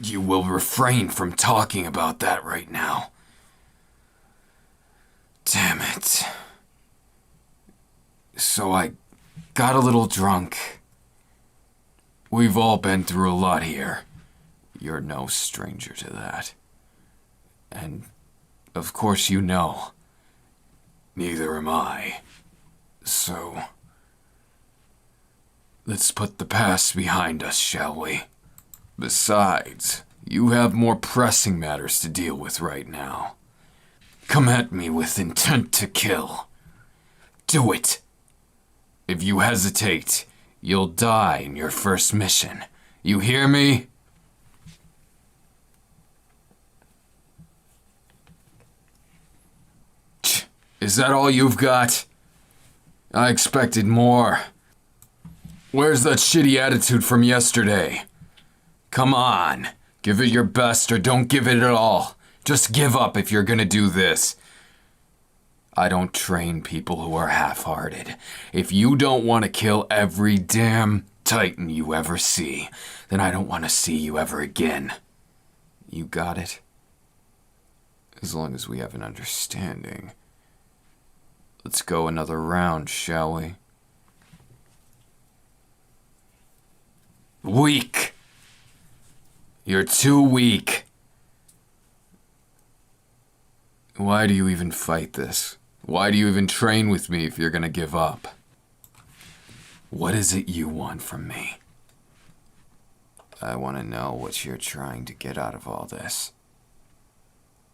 You will refrain from talking about that right now. Damn it. So I got a little drunk. We've all been through a lot here. You're no stranger to that. And, of course, you know. Neither am I. So, let's put the past behind us, shall we? Besides, you have more pressing matters to deal with right now. Come at me with intent to kill. Do it. If you hesitate, you'll die in your first mission. You hear me? Is that all you've got? I expected more. Where's that shitty attitude from yesterday? Come on, give it your best or don't give it at all. Just give up if you're gonna do this. I don't train people who are half-hearted. If you don't want to kill every damn Titan you ever see, then I don't want to see you ever again. You got it? As long as we have an understanding. Let's go another round, shall we? Weak! You're too weak. Why do you even fight this? Why do you even train with me if you're gonna give up? What is it you want from me? I want to know what you're trying to get out of all this.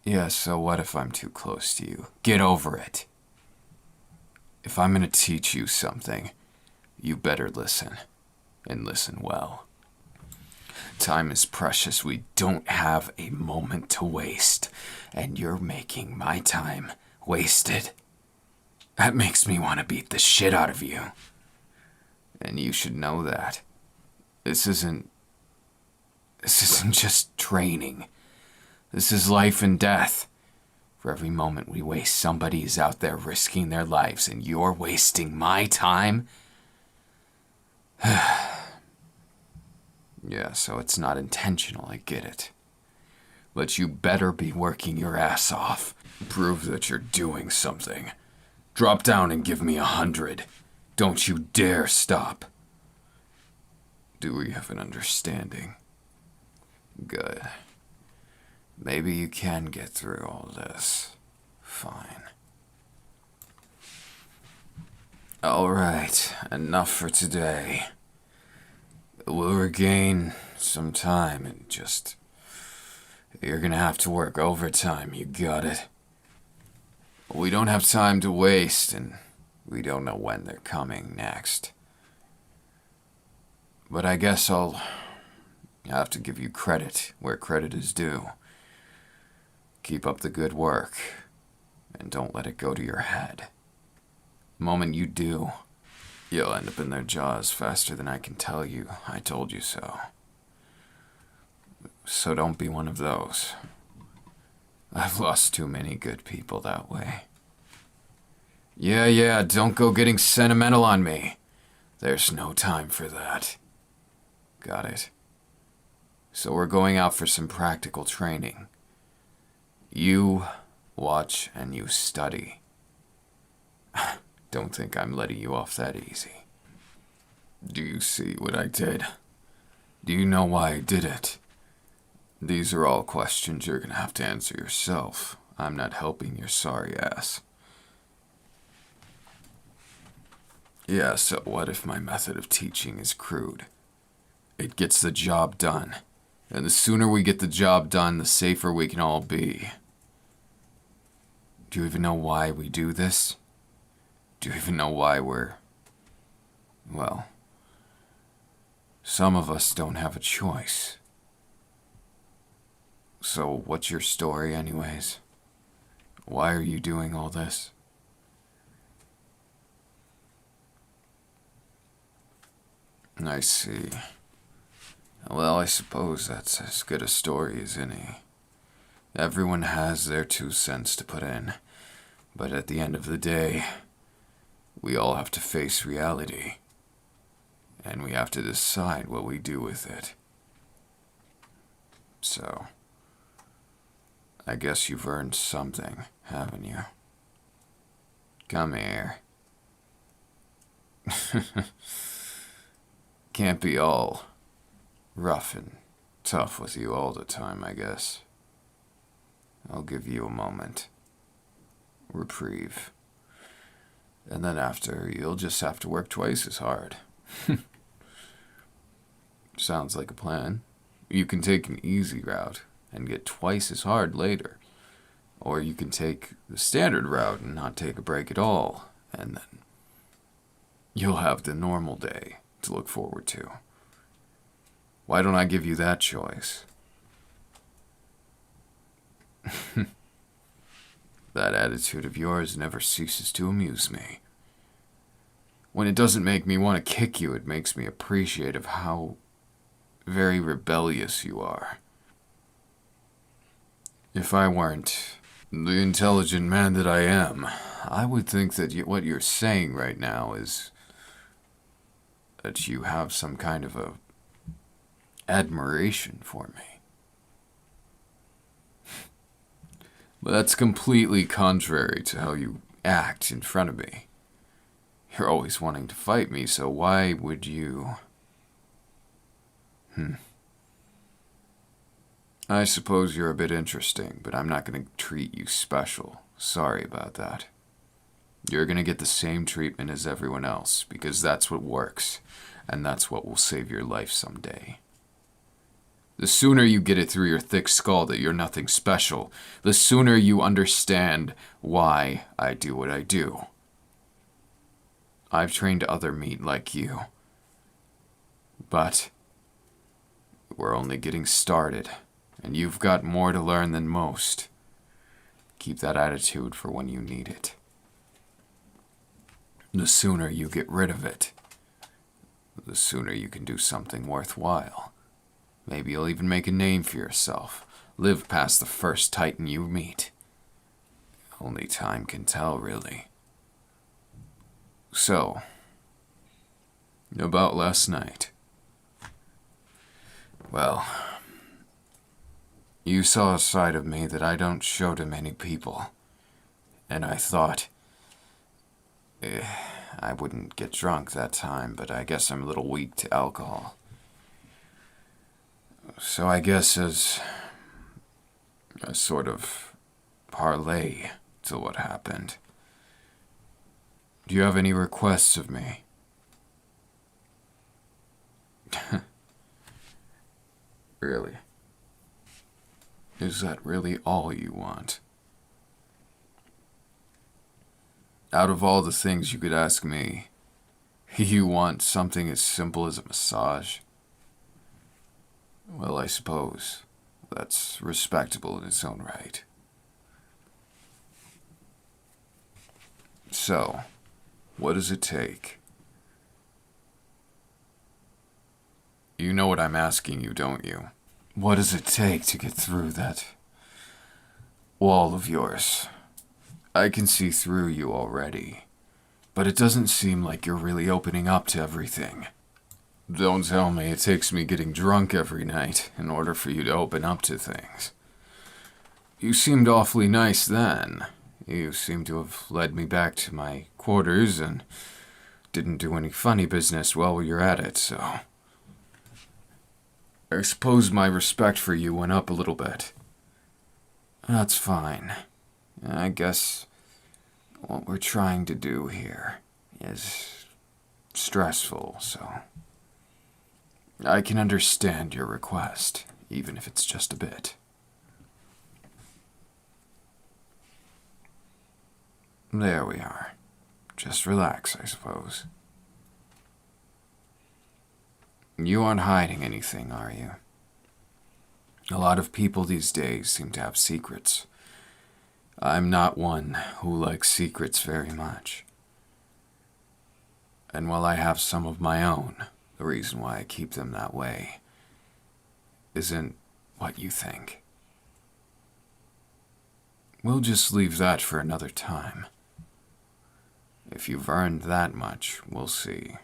Yeah, so what if I'm too close to you? Get over it. If I'm gonna teach you something, you better listen, and listen well. Time is precious. We don't have a moment to waste, and you're making my time wasted. That makes me want to beat the shit out of you. And you should know that. This isn't just training. This is life and death. For every moment we waste, somebody is out there risking their lives, and you're wasting my time? Yeah, so it's not intentional, I get it. But you better be working your ass off. Prove that you're doing something. Drop down and give me 100. Don't you dare stop. Do we have an understanding? Good. Maybe you can get through all this. Fine. Alright, enough for today. We'll regain some time and just... You're gonna have to work overtime, you got it? We don't have time to waste, and we don't know when they're coming next. But I guess I'll have to give you credit where credit is due. Keep up the good work, and don't let it go to your head. The moment you do, you'll end up in their jaws faster than I can tell you I told you so. So don't be one of those. I've lost too many good people that way. Yeah, don't go getting sentimental on me. There's no time for that. Got it. So we're going out for some practical training. You watch and you study. Don't think I'm letting you off that easy. Do you see what I did? Do you know why I did it? These are all questions you're gonna have to answer yourself. I'm not helping your sorry ass. Yeah, so what if my method of teaching is crude? It gets the job done. And the sooner we get the job done, the safer we can all be. Do you even know why we do this? Do you even know why we're... Well, some of us don't have a choice. So what's your story anyways? Why are you doing all this? I see. Well, I suppose that's as good a story as any. Everyone has their 2 cents to put in, but at the end of the day, we all have to face reality, and we have to decide what we do with it. so I guess you've earned something, haven't you? Come here. Can't be all rough and tough with you all the time, I guess. I'll give you a moment. Reprieve. And then after, you'll just have to work twice as hard. Sounds like a plan. You can take an easy route and get twice as hard later. Or you can take the standard route and not take a break at all, and then you'll have the normal day to look forward to. Why don't I give you that choice? That attitude of yours never ceases to amuse me. When it doesn't make me want to kick you, it makes me appreciate of how very rebellious you are. If I weren't the intelligent man that I am, I would think that what you're saying right now is that you have some kind of a admiration for me. But that's completely contrary to how you act in front of me. You're always wanting to fight me, so why would you? I suppose you're a bit interesting, but I'm not going to treat you special. Sorry about that. You're going to get the same treatment as everyone else, because that's what works, and that's what will save your life someday. The sooner you get it through your thick skull that you're nothing special, the sooner you understand why I do what I do. I've trained other meat like you, but we're only getting started, and you've got more to learn than most. Keep that attitude for when you need it. The sooner you get rid of it, the sooner you can do something worthwhile. Maybe you'll even make a name for yourself. Live past the first Titan you meet. Only time can tell, really. So, about last night. Well, you saw a side of me that I don't show to many people. And I thought, I wouldn't get drunk that time, but I guess I'm a little weak to alcohol. So I guess as a sort of parlay to what happened, do you have any requests of me? Really? Is that really all you want? Out of all the things you could ask me, you want something as simple as a massage? Well, I suppose that's respectable in its own right. So, what does it take? You know what I'm asking you, don't you? What does it take to get through that wall of yours? I can see through you already, but it doesn't seem like you're really opening up to everything. Don't tell me it takes me getting drunk every night in order for you to open up to things. You seemed awfully nice then. You seem to have led me back to my quarters and didn't do any funny business while you're at it, so I suppose my respect for you went up a little bit. That's fine. I guess what we're trying to do here is stressful, so I can understand your request, even if it's just a bit. There we are. Just relax, I suppose. You aren't hiding anything, are you? A lot of people these days seem to have secrets. I'm not one who likes secrets very much. And while I have some of my own, the reason why I keep them that way isn't what you think. We'll just leave that for another time. If you've earned that much, we'll see.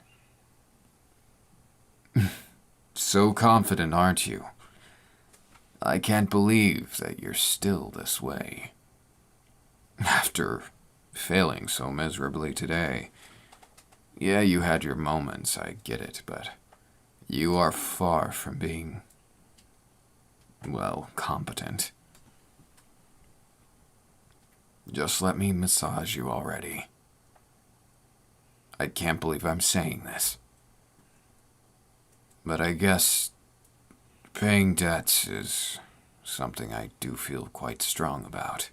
So confident, aren't you? I can't believe that you're still this way. After failing so miserably today. Yeah, you had your moments, I get it, but you are far from being, well, competent. Just let me massage you already. I can't believe I'm saying this. But I guess paying debts is something I do feel quite strong about.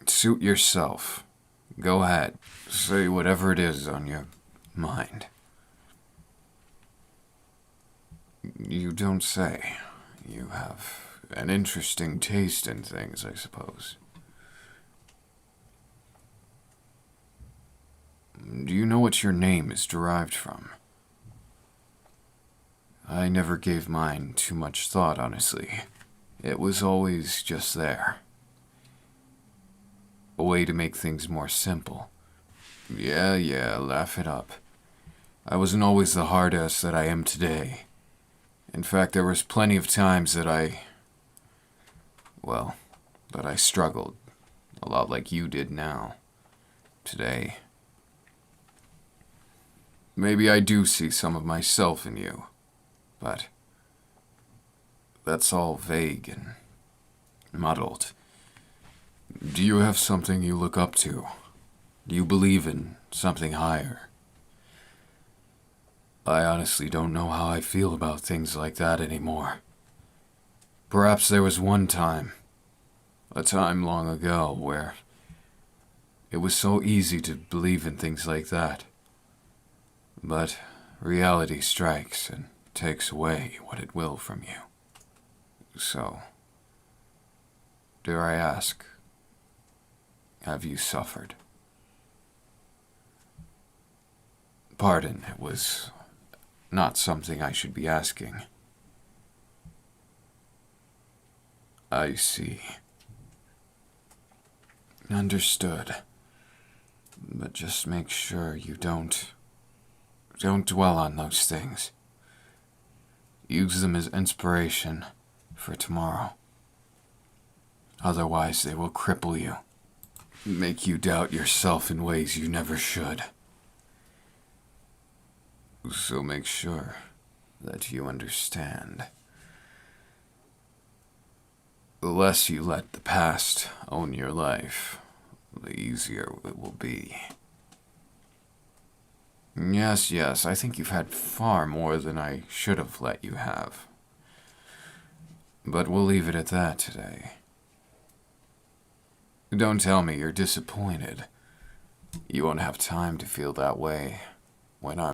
Suit yourself. Go ahead. Say whatever it is on your mind. You don't say. You have an interesting taste in things, I suppose. Do you know what your name is derived from? I never gave mine too much thought, honestly. It was always just there. A way to make things more simple. Yeah, laugh it up. I wasn't always the hard ass that I am today. In fact, there was plenty of times that I struggled. A lot like you did now. Today. Maybe I do see some of myself in you, but that's all vague and muddled. Do you have something you look up to? Do you believe in something higher? I honestly don't know how I feel about things like that anymore. Perhaps there was one time, a time long ago, where it was so easy to believe in things like that. But reality strikes and takes away what it will from you. So, dare I ask, have you suffered? Pardon, it was not something I should be asking. I see. Understood. But just make sure you don't dwell on those things. Use them as inspiration for tomorrow. Otherwise, they will cripple you. Make you doubt yourself in ways you never should. So make sure that you understand. The less you let the past own your life, the easier it will be. Yes, I think you've had far more than I should have let you have. But we'll leave it at that today. Don't tell me you're disappointed. You won't have time to feel that way when I'm